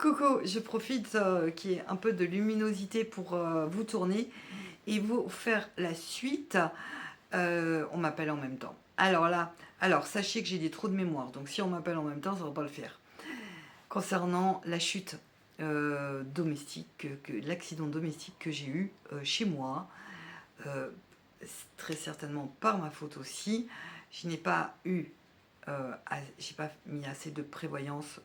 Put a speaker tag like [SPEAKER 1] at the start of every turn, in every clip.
[SPEAKER 1] Coucou, je profite qu'il y ait un peu de luminosité pour vous tourner et vous faire la suite. On m'appelle en même temps. Alors là, sachez que j'ai des trous de mémoire, donc si on m'appelle en même temps, ça ne va pas le faire. Concernant la chute domestique, l'accident domestique que j'ai eu chez moi, euh, très certainement par ma faute aussi, je n'ai pas eu, j'ai pas mis assez de prévoyance.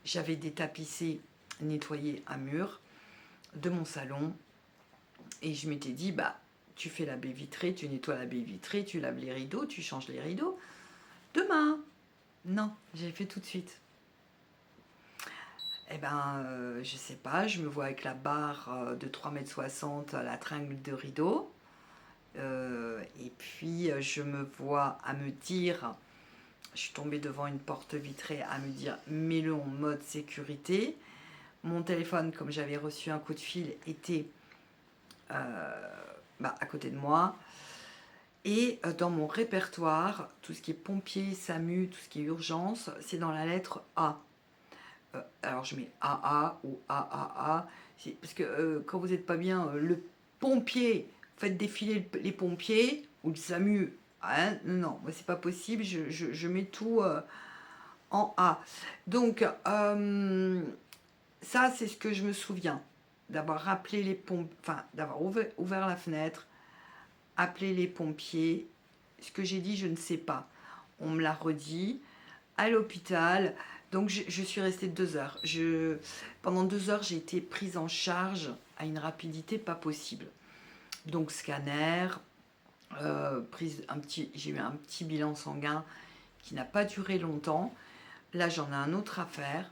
[SPEAKER 1] J'avais détapissé, nettoyé un mur de mon salon et je m'étais dit, bah, tu fais la baie vitrée, tu nettoies la baie vitrée, tu laves les rideaux, tu changes les rideaux. Demain. Non, j'ai fait tout de suite. Eh ben, je sais pas, je me vois avec la barre de 3,60 m à la tringle de rideau. Et puis, je me vois à me dire, je suis tombée devant une porte vitrée, à me dire, mets-le en mode sécurité. Mon téléphone, comme j'avais reçu un coup de fil, était à côté de moi. Et dans mon répertoire, tout ce qui est pompier, SAMU, tout ce qui est urgence, c'est dans la lettre A. Alors je mets AA ou AAA, parce que quand vous n'êtes pas bien, le pompier, faites défiler les pompiers, ou le SAMU, hein, non, moi c'est pas possible, je mets tout en A. Donc, ça c'est ce que je me souviens, d'avoir rappelé les pompiers, enfin d'avoir ouvert la fenêtre, appelé les pompiers. Ce que j'ai dit, je ne sais pas. On me l'a redit à l'hôpital. Donc je suis restée 2 heures. Pendant 2 heures, j'ai été prise en charge à une rapidité pas possible. Donc scanner, j'ai eu un petit bilan sanguin qui n'a pas duré longtemps. Là, j'en ai un autre à faire.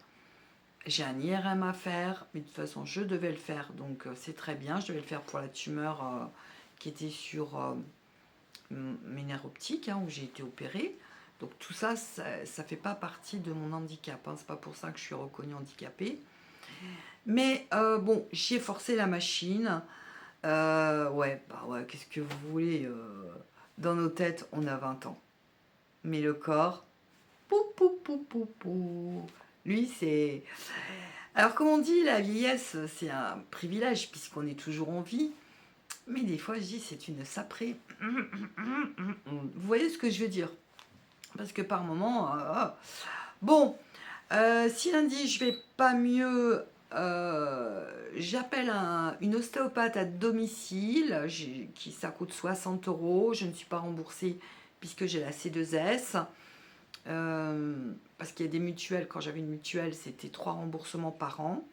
[SPEAKER 1] J'ai un IRM à faire, mais de toute façon, je devais le faire, donc c'est très bien. Je devais le faire pour la tumeur qui était sur mes nerfs optiques, hein, où j'ai été opérée. Donc tout ça, ça fait pas partie de mon handicap. Hein. C'est pas pour ça que je suis reconnue handicapée. Mais bon, j'ai forcé la machine. Ouais, qu'est-ce que vous voulez dans nos têtes, on a 20 ans. Mais le corps, pou, pou, pou, pou, pou. Lui, c'est... Alors, comme on dit, la vieillesse, c'est un privilège puisqu'on est toujours en vie. Mais des fois, je dis, c'est une saprée. Vous voyez ce que je veux dire? Parce que par moment... Bon, si lundi, je vais pas mieux, j'appelle une ostéopathe à domicile. Ça coûte 60 euros. Je ne suis pas remboursée puisque j'ai la C2S. Parce qu'il y a des mutuelles. Quand j'avais une mutuelle, c'était 3 remboursements par an.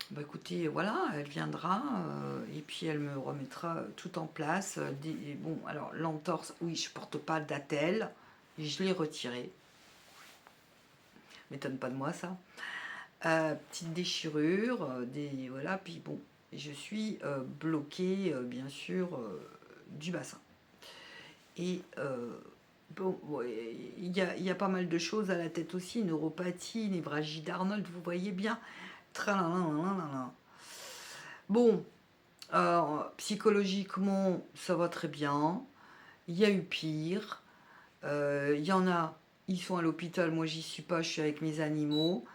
[SPEAKER 1] Bah écoutez, voilà, elle viendra et puis elle me remettra tout en place. Bon, alors l'entorse, oui, je porte pas d'attelle, je l'ai retiré. M'étonne pas de moi ça. Petite déchirure, voilà, puis bon, je suis bloquée bien sûr du bassin. Et bon, il y a pas mal de choses à la tête aussi, neuropathie, névralgie d'Arnold, vous voyez bien. Bon, psychologiquement, ça va très bien. Il y a eu pire. Il y en a, ils sont à l'hôpital, moi j'y suis pas, je suis avec mes animaux.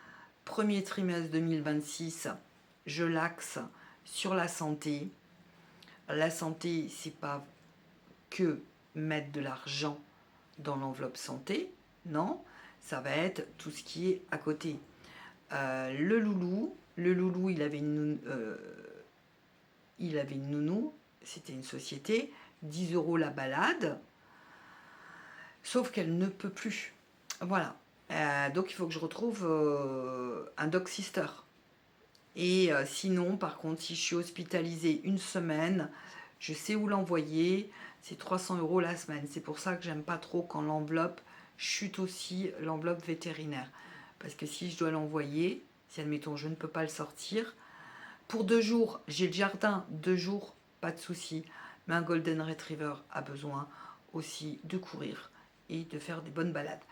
[SPEAKER 1] Premier trimestre 2026, je l'axe sur la santé. La santé, c'est pas que mettre de l'argent dans l'enveloppe santé, non, ça va être tout ce qui est à côté. Le loulou, il avait une nounou, c'était une société, 10 euros la balade, sauf qu'elle ne peut plus. Voilà. Donc il faut que je retrouve un dog sister. Et sinon, par contre, si je suis hospitalisée une semaine, je sais où l'envoyer. C'est 300 euros la semaine. C'est pour ça que j'aime pas trop quand l'enveloppe chute aussi, l'enveloppe vétérinaire. Parce que si je dois l'envoyer, si admettons je ne peux pas le sortir, pour 2 jours, j'ai le jardin, 2 jours, pas de souci. Mais un Golden Retriever a besoin aussi de courir et de faire des bonnes balades.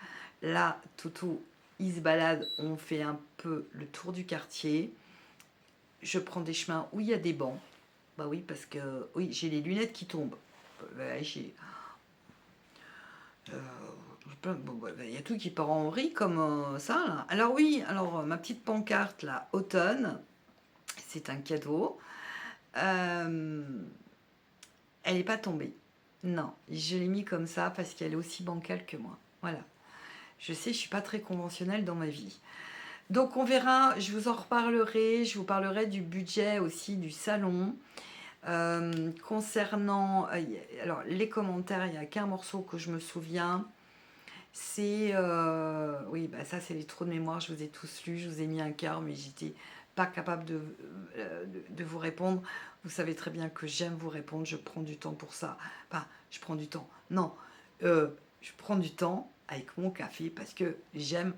[SPEAKER 1] Là, Toutou, il se balade, on fait un peu le tour du quartier. Je prends des chemins où il y a des bancs. Bah oui, parce que oui, j'ai les lunettes qui tombent. J'ai bon, bah, il y a tout qui part en vrille comme ça, là. Alors oui, alors ma petite pancarte, là, automne, c'est un cadeau. Euh, Elle n'est pas tombée. Non, je l'ai mis comme ça parce qu'elle est aussi bancale que moi. Voilà. Je sais, je suis pas très conventionnelle dans ma vie. Donc on verra, je vous en reparlerai. Je vous parlerai du budget aussi du salon. Concernant alors les commentaires, il n'y a qu'un morceau que je me souviens. C'est oui, bah ça c'est les trous de mémoire. Je vous ai tous lus, je vous ai mis un cœur, mais j'étais pas capable de vous répondre. Vous savez très bien que j'aime vous répondre, je prends du temps pour ça. Enfin, je prends du temps. Non, je prends du temps avec mon café parce que j'aime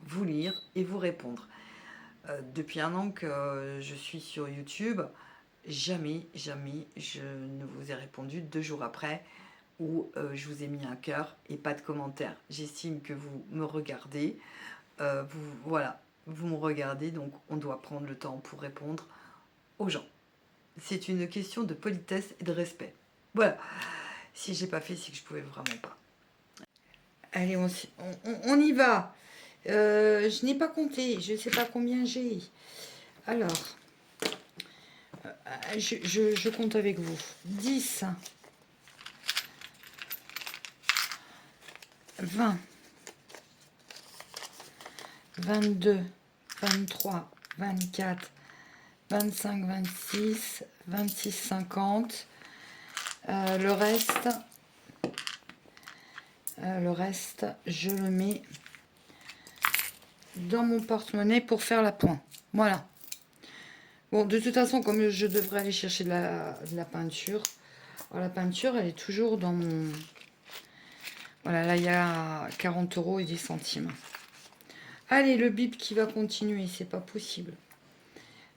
[SPEAKER 1] vous lire et vous répondre. Depuis un an que je suis sur YouTube, jamais, jamais je ne vous ai répondu 2 jours après où je vous ai mis un cœur et pas de commentaire. J'estime que vous me regardez, voilà, vous me regardez, donc on doit prendre le temps pour répondre aux gens. C'est une question de politesse et de respect. Voilà. Si j'ai pas fait, c'est que je pouvais vraiment pas. Allez, on y va. Je n'ai pas compté, je ne sais pas combien j'ai. Alors, je compte avec vous. 10, 20, 22, 23, 24, 25, 26, 26, 50. Le reste, je le mets dans mon porte-monnaie pour faire la pointe. Voilà. Bon, de toute façon, comme je devrais aller chercher de la peinture, alors la peinture, elle est toujours dans mon... Voilà, là, il y a 40 € et 10 centimes. Allez, le bip qui va continuer, c'est pas possible.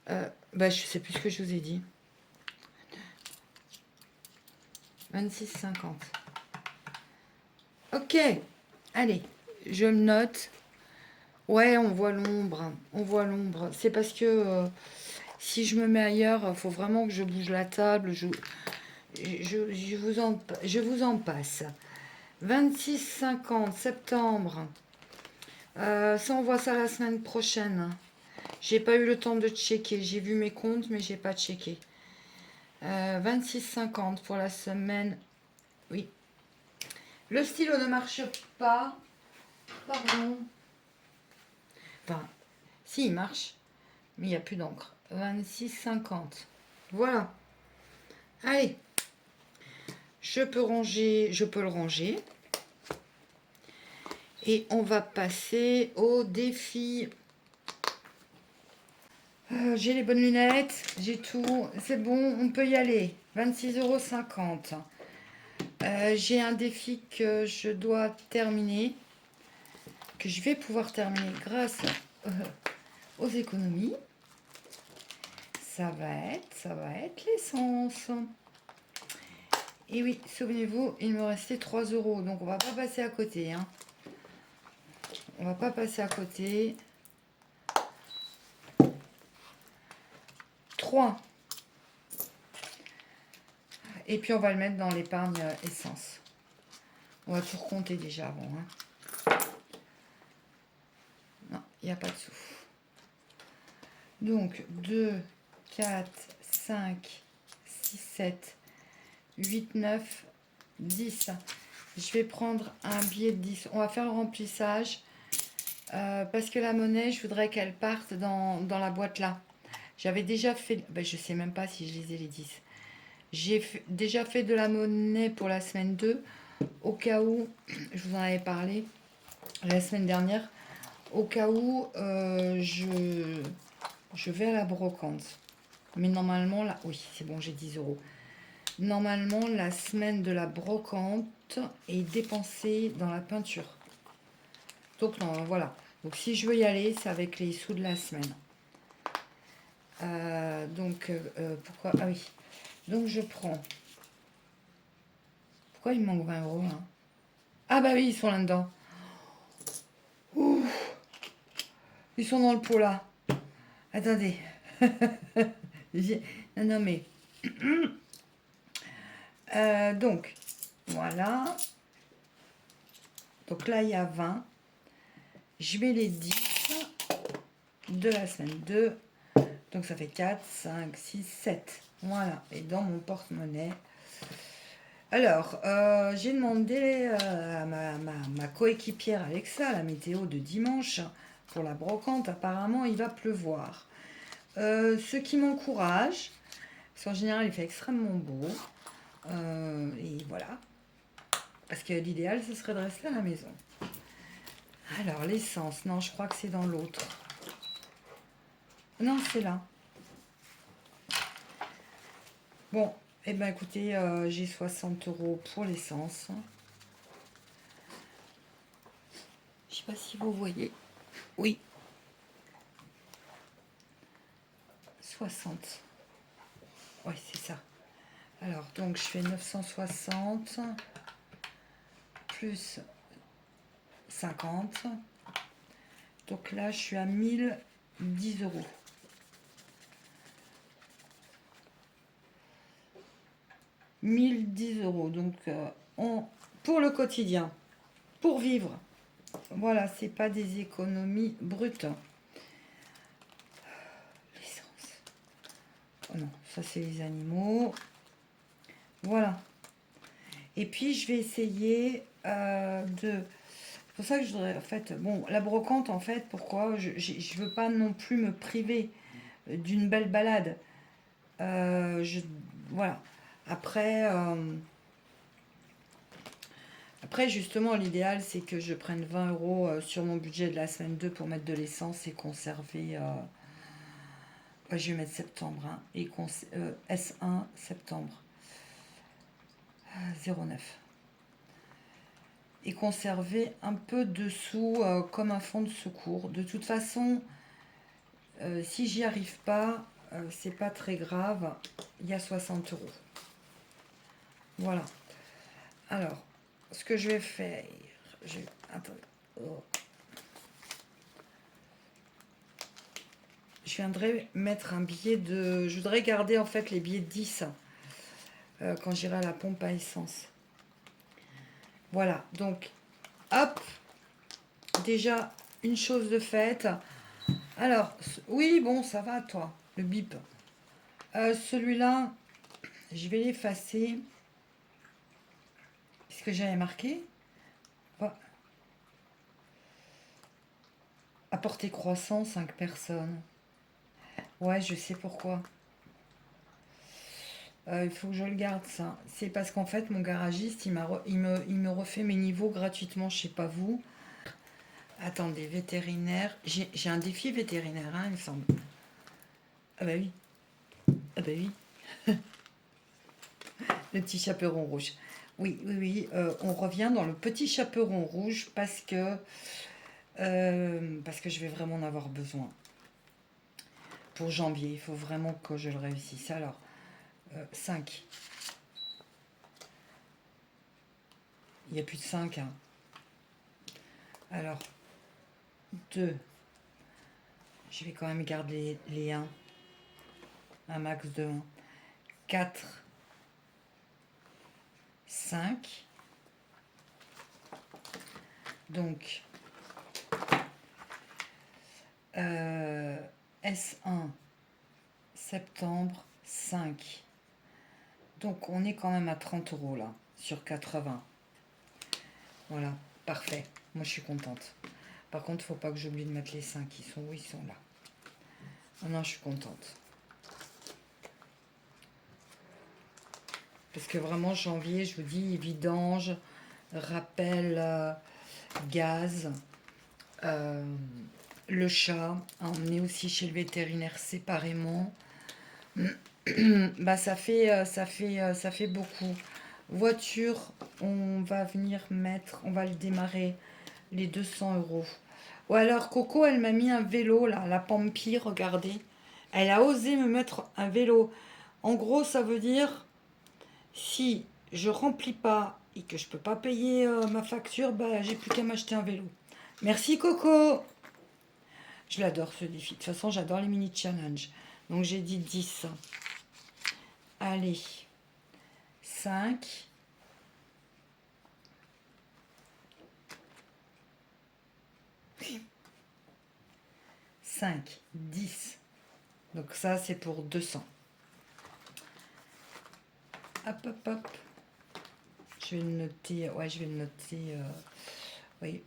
[SPEAKER 1] Je sais plus ce que je vous ai dit. 26,50. Ok, allez, je me note. Ouais, on voit l'ombre. On voit l'ombre. C'est parce que si je me mets ailleurs, il faut vraiment que je bouge la table. Je vous en passe. 26,50 septembre. Ça, on voit ça la semaine prochaine. J'ai pas eu le temps de checker. J'ai vu mes comptes, mais j'ai pas checké. 26,50 pour la semaine. Oui. Le stylo ne marche pas. Pardon. Enfin, si, il marche. Mais il n'y a plus d'encre. 26,50. Voilà. Allez. Je peux le ranger. Et on va passer au défi. J'ai les bonnes lunettes, j'ai tout, c'est bon, on peut y aller. 26,50 €. J'ai un défi que je dois terminer, que je vais pouvoir terminer grâce aux économies. Ça va être l'essence. Et oui, souvenez-vous, il me restait 3 €, donc on va pas passer à côté. Hein. On va pas passer à côté. 3. Et puis on va le mettre dans l'épargne essence. On va tout recompter déjà avant. Hein. Non, il n'y a pas de sous. Donc 2, 4, 5, 6, 7, 8, 9, 10. Je vais prendre un billet de 10. On va faire le remplissage. Parce que la monnaie, je voudrais qu'elle parte dans la boîte là. J'avais déjà fait... je sais même pas si je les ai les 10. J'ai déjà fait de la monnaie pour la semaine 2. Au cas où, je vous en avais parlé la semaine dernière. Au cas où je vais à la brocante. Mais normalement, là, oui, c'est bon, j'ai 10 €. Normalement, la semaine de la brocante est dépensée dans la peinture. Donc, non, voilà. Donc, si je veux y aller, c'est avec les sous de la semaine. Pourquoi? Ah oui. Donc, je prends... Pourquoi il me manque 20 € là? Ah bah oui, ils sont là-dedans. Ouh. Ils sont dans le pot là. Attendez. Non, mais... donc, voilà. Donc là, il y a 20. Je mets les 10 de la semaine 2. Donc ça fait 4, 5, 6, 7. Voilà. Et dans mon porte-monnaie. Alors, j'ai demandé à ma coéquipière Alexa la météo de dimanche pour la brocante. Apparemment, il va pleuvoir. Ce qui m'encourage, parce qu'en général, il fait extrêmement beau. Et voilà. Parce que l'idéal, ce serait de rester à la maison. Alors, l'essence. Non, je crois que c'est dans l'autre. Non, c'est là. Bon, eh bien, écoutez, j'ai 60 € pour l'essence. Je sais pas si vous voyez. Oui. 60. Oui, c'est ça. Alors, donc, je fais 960 plus 50. Donc là, je suis à 1010 €. 1010 €. Donc, pour le quotidien, pour vivre. Voilà, c'est pas des économies brutes. L'essence. Oh non, ça c'est les animaux. Voilà. Et puis, je vais essayer de... C'est pour ça que je voudrais, en fait, bon, la brocante, en fait, pourquoi je veux pas non plus me priver d'une belle balade. Voilà. Après, justement, l'idéal, c'est que je prenne 20 € sur mon budget de la semaine 2 pour mettre de l'essence et conserver... ouais, je vais mettre septembre. Hein, et S1 septembre. 09. Et conserver un peu de sous comme un fonds de secours. De toute façon, si j'y arrive pas, c'est pas très grave. Il y a 60 €. Voilà. Alors, ce que je vais faire... Attendez. Oh. Je viendrai mettre un billet de... Je voudrais garder en fait les billets de 10 quand j'irai à la pompe à essence. Voilà, donc, hop, déjà, une chose de faite. Alors, oui, bon, ça va, toi, le bip. Celui-là, je vais l'effacer. Est-ce que j'avais marqué? Apporter croissant, 5 personnes. Ouais, je sais pourquoi. Il faut que je le garde, ça. C'est parce qu'en fait, mon garagiste, il me refait mes niveaux gratuitement, je sais pas vous. Attendez, vétérinaire. J'ai un défi vétérinaire, hein, il me semble. Ah bah oui. Ah bah oui. Le petit chaperon rouge. Oui, oui, oui. On revient dans le petit chaperon rouge parce que je vais vraiment en avoir besoin. Pour janvier, il faut vraiment que je le réussisse. Alors, 5. Il n'y a plus de 5. Hein. Alors, 2. Je vais quand même garder les 1. Un max de 1. 4. 5. Donc, S1, septembre, 5. Donc, on est quand même à 30 € là, sur 80. Voilà, parfait. Moi, je suis contente. Par contre, faut pas que j'oublie de mettre les 5. Ils sont où? Ils sont là. Oh non, je suis contente. Parce que vraiment, janvier, je vous dis, vidange, rappel, gaz, le chat, emmener aussi chez le vétérinaire séparément. Bah, ça fait beaucoup. Voiture, on va venir mettre, on va le démarrer, les 200 €. Ou alors, Coco, elle m'a mis un vélo, là, la Pampi, regardez. Elle a osé me mettre un vélo. En gros, ça veut dire, si je remplis pas et que je peux pas payer ma facture, bah, j'ai plus qu'à m'acheter un vélo. Merci, Coco. Je l'adore, ce défi. De toute façon, j'adore les mini-challenges. Donc, j'ai dit 10. Allez. 5. 5, 10. Donc ça, c'est pour 200. Hop, hop, hop. Je vais le noter. Ouais, je vais le noter. Oui.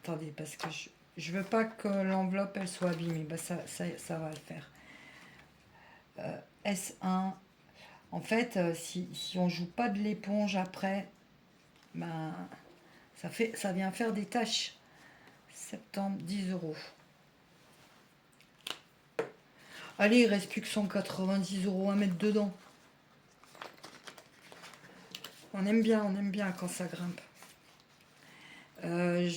[SPEAKER 1] Attendez, parce que je veux pas que l'enveloppe, elle soit abîmée. Bah, ça va le faire. S1. En fait, si on joue pas de l'éponge après, ben, ça vient faire des taches. Septembre, 10 euros. Allez, il reste plus que 190 euros à mettre dedans. On aime bien quand ça grimpe. Ouais.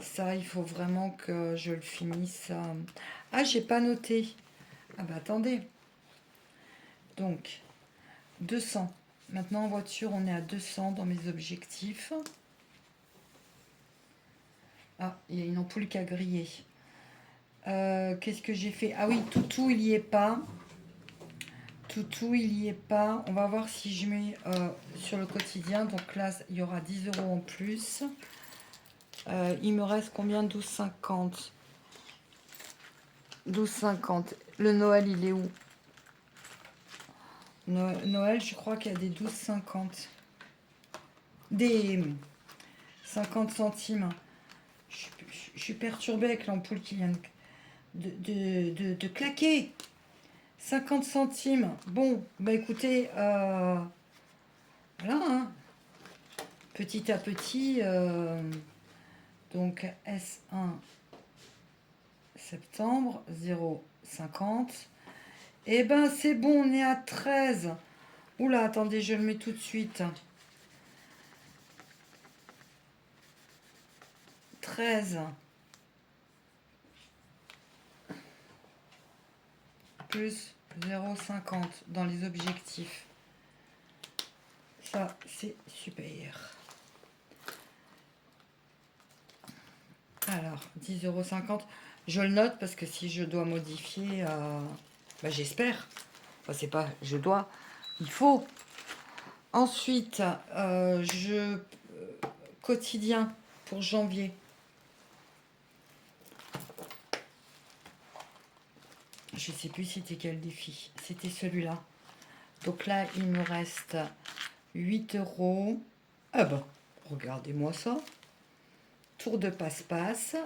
[SPEAKER 1] Ça, il faut vraiment que je le finisse. Ah, j'ai pas noté. Ah bah attendez. Donc, 200. Maintenant, en voiture, on est à 200 dans mes objectifs. Ah, il y a une ampoule qui a grillé. Qu'est-ce que j'ai fait? Ah oui, toutou, il n'y est pas. Toutou, il n'y est pas. On va voir si je mets sur le quotidien. Donc là, il y aura 10 euros en plus. Il me reste combien? 12,50. 12,50. Le Noël, il est où? Noël, je crois qu'il y a des 12,50. Des 50 centimes. Je suis perturbée avec l'ampoule qui vient de claquer. 50 centimes. Bon, bah écoutez, voilà, hein. Petit à petit, donc S1 septembre, 0,50. Et ben c'est bon, on est à 13. Oula, attendez, je le mets tout de suite. 13 plus 0,50 dans les objectifs. Ça, c'est super. Alors, 10,50 €. Je le note parce que si je dois modifier, bah, j'espère. Enfin, c'est pas je dois, il faut. Ensuite, quotidien pour janvier. Je sais plus c'était quel défi. C'était celui-là. Donc là, il me reste 8 euros. Ah ben, regardez-moi ça. Tour de passe-passe.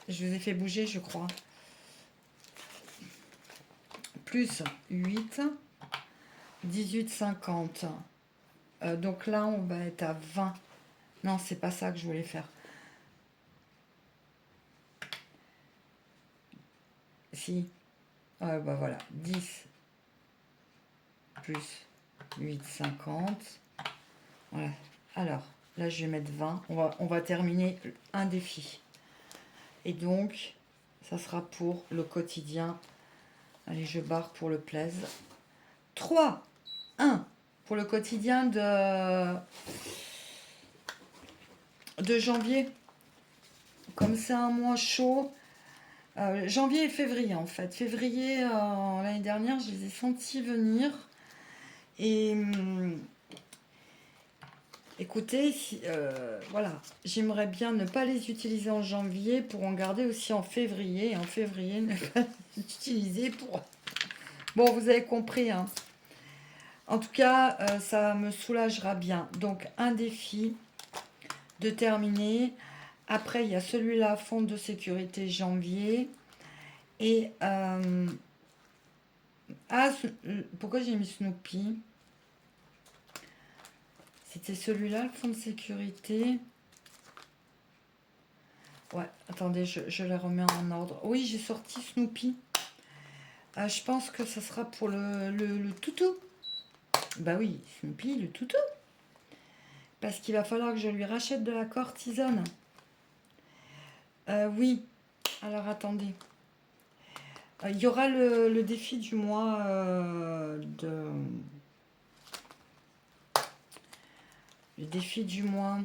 [SPEAKER 1] Je vous ai fait bouger, je crois. Plus 8. 18,50. Donc là, on va être à 20. Non, c'est pas ça que je voulais faire. Si. Bah voilà. 10 plus 8,50. Voilà. Alors, là, je vais mettre 20. On va terminer un défi. Et donc, ça sera pour le quotidien. Allez, je barre pour le plaise. 3, 1 pour le quotidien de janvier. Comme c'est un mois chaud, janvier et février en fait. Février, l'année dernière, je les ai sentis venir. Et écoutez, voilà, j'aimerais bien ne pas les utiliser en janvier pour en garder aussi en février. Et en février, ne pas les utiliser pour... Bon, vous avez compris, hein. En tout cas, ça me soulagera bien. Donc, un défi de terminer. Après, il y a celui-là, fonds de sécurité janvier. Et... pourquoi j'ai mis Snoopy? C'était celui-là, le fonds de sécurité. Ouais, attendez, je les remets en ordre. Oui, j'ai sorti Snoopy. Je pense que ça sera pour le toutou. Bah oui, Snoopy, le toutou. Parce qu'il va falloir que je lui rachète de la cortisone. Oui. Alors, attendez. Il y aura le défi du mois Le défi du mois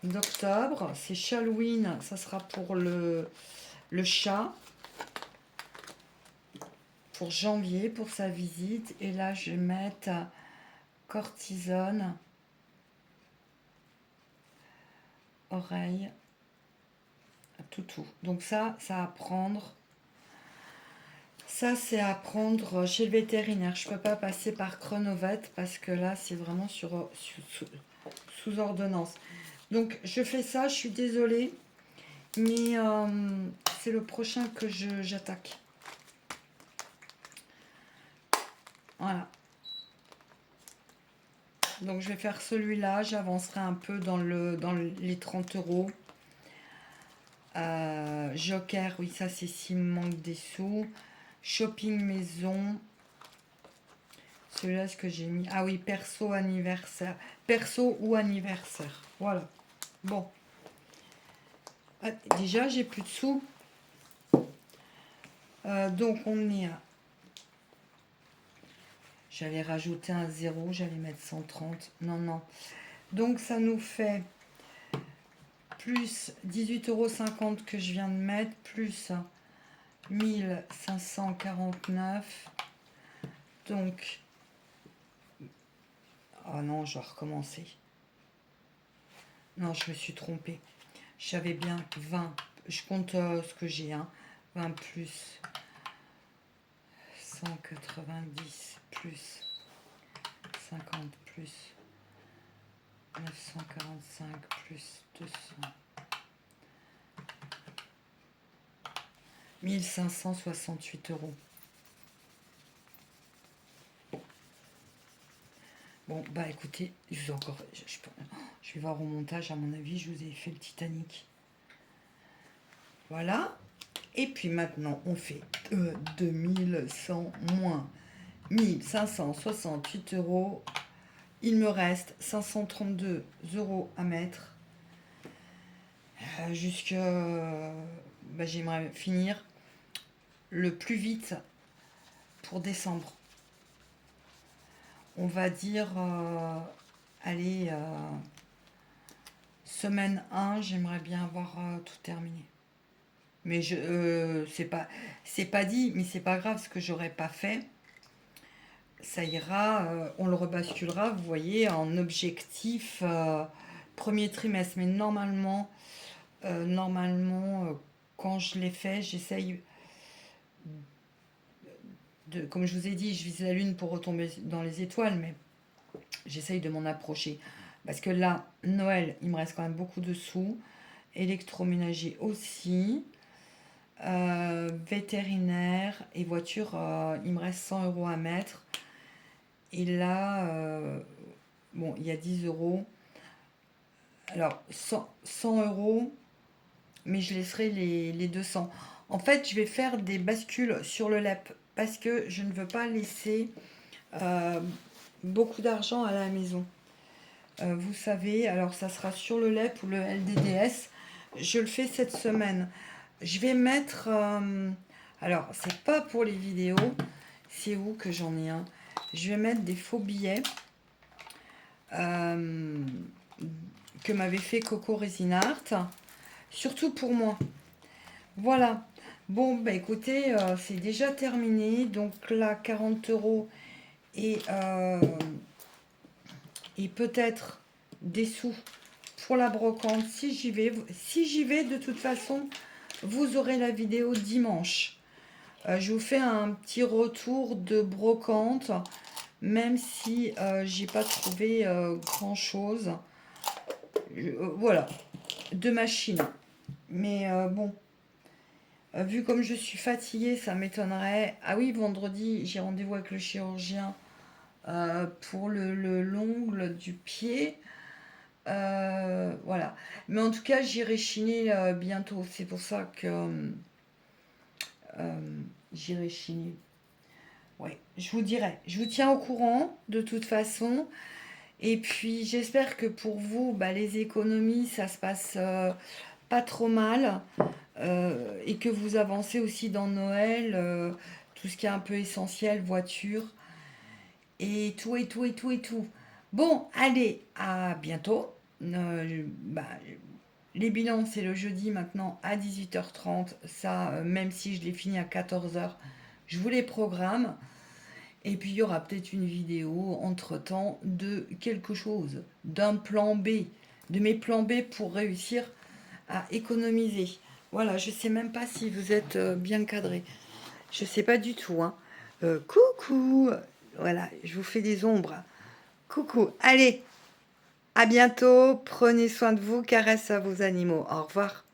[SPEAKER 1] d'octobre. C'est Halloween. Ça sera pour le chat. Pour janvier, pour sa visite. Et là, je vais mettre cortisone. Oreille. tout. Donc ça à prendre. Ça, c'est à prendre chez le vétérinaire. Je ne peux pas passer par Chronovet parce que là, c'est vraiment sous ordonnance. Donc, je fais ça. Je suis désolée. Mais c'est le prochain que j'attaque. Voilà. Donc, je vais faire celui-là. J'avancerai un peu dans les 30 euros. Joker, oui, ça, c'est s'il me manque des sous. Shopping maison. Celui-là, ce que j'ai mis. Ah oui, perso anniversaire. Perso ou anniversaire. Voilà. Bon. Ah, déjà, j'ai plus de sous. Donc, on est à... J'allais rajouter un 0. J'allais mettre 130. Non, non. Donc, ça nous fait plus 18,50 € que je viens de mettre. Plus 1549. Donc... Oh non, je vais recommencer. Non, je me suis trompée. J'avais bien 20. Je compte ce que j'ai. 20 plus 190 plus 50 plus 945 plus 200. 1568 €. Bon, bah écoutez, je vais voir au montage, à mon avis, je vous ai fait le Titanic. Voilà. Et puis maintenant, on fait 2100 moins 1568 €. Il me reste 532 € à mettre. J'aimerais finir le plus vite pour décembre. On va dire, allez, semaine 1, j'aimerais bien avoir tout terminé. Mais c'est pas dit, mais c'est pas grave, ce que j'aurais pas fait. Ça ira, on le rebasculera, vous voyez, en objectif premier trimestre. Mais normalement, quand je l'ai fait, j'essaye comme je vous ai dit, je vise la lune pour retomber dans les étoiles, mais j'essaye de m'en approcher. Parce que là, Noël, il me reste quand même beaucoup de sous. Électroménager aussi. Vétérinaire et voiture, il me reste 100 € à mettre. Et là, bon, il y a 10 €. Alors, 100 €, mais je laisserai les 200. En fait, je vais faire des bascules sur le LEP parce que je ne veux pas laisser beaucoup d'argent à la maison. Vous savez, alors ça sera sur le LEP ou le LDDS. Je le fais cette semaine. Je vais mettre... alors, c'est pas pour les vidéos. C'est où que j'en ai un? Je vais mettre des faux billets que m'avait fait Coco Resinart. Surtout pour moi. Voilà. Bon, bah écoutez, c'est déjà terminé. Donc là, 40 € et peut-être des sous pour la brocante si j'y vais. Si j'y vais, de toute façon, vous aurez la vidéo dimanche. Je vous fais un petit retour de brocante, même si j'ai pas trouvé grand chose. Voilà, de machine. Mais bon, vu comme je suis fatiguée, ça m'étonnerait. Ah oui, vendredi, j'ai rendez-vous avec le chirurgien pour l'ongle du pied. Voilà. Mais en tout cas, j'irai chiner bientôt. C'est pour ça que j'irai chiner. Ouais, je vous dirai. Je vous tiens au courant de toute façon. Et puis, j'espère que pour vous, bah, les économies, ça se passe pas trop mal. Et que vous avancez aussi dans Noël. Tout ce qui est un peu essentiel, voiture. Et tout, et tout, et tout, et tout. Bon, allez, à bientôt. Les bilans, c'est le jeudi maintenant à 18h30. Ça, même si je l'ai fini à 14h, je vous les programme. Et puis, il y aura peut-être une vidéo entre-temps de quelque chose, d'un plan B, de mes plans B pour réussir à économiser. Voilà, je sais même pas si vous êtes bien cadré. Je sais pas du tout, hein. Coucou! Voilà, je vous fais des ombres. Coucou, allez, à bientôt. Prenez soin de vous, caresse à vos animaux. Au revoir.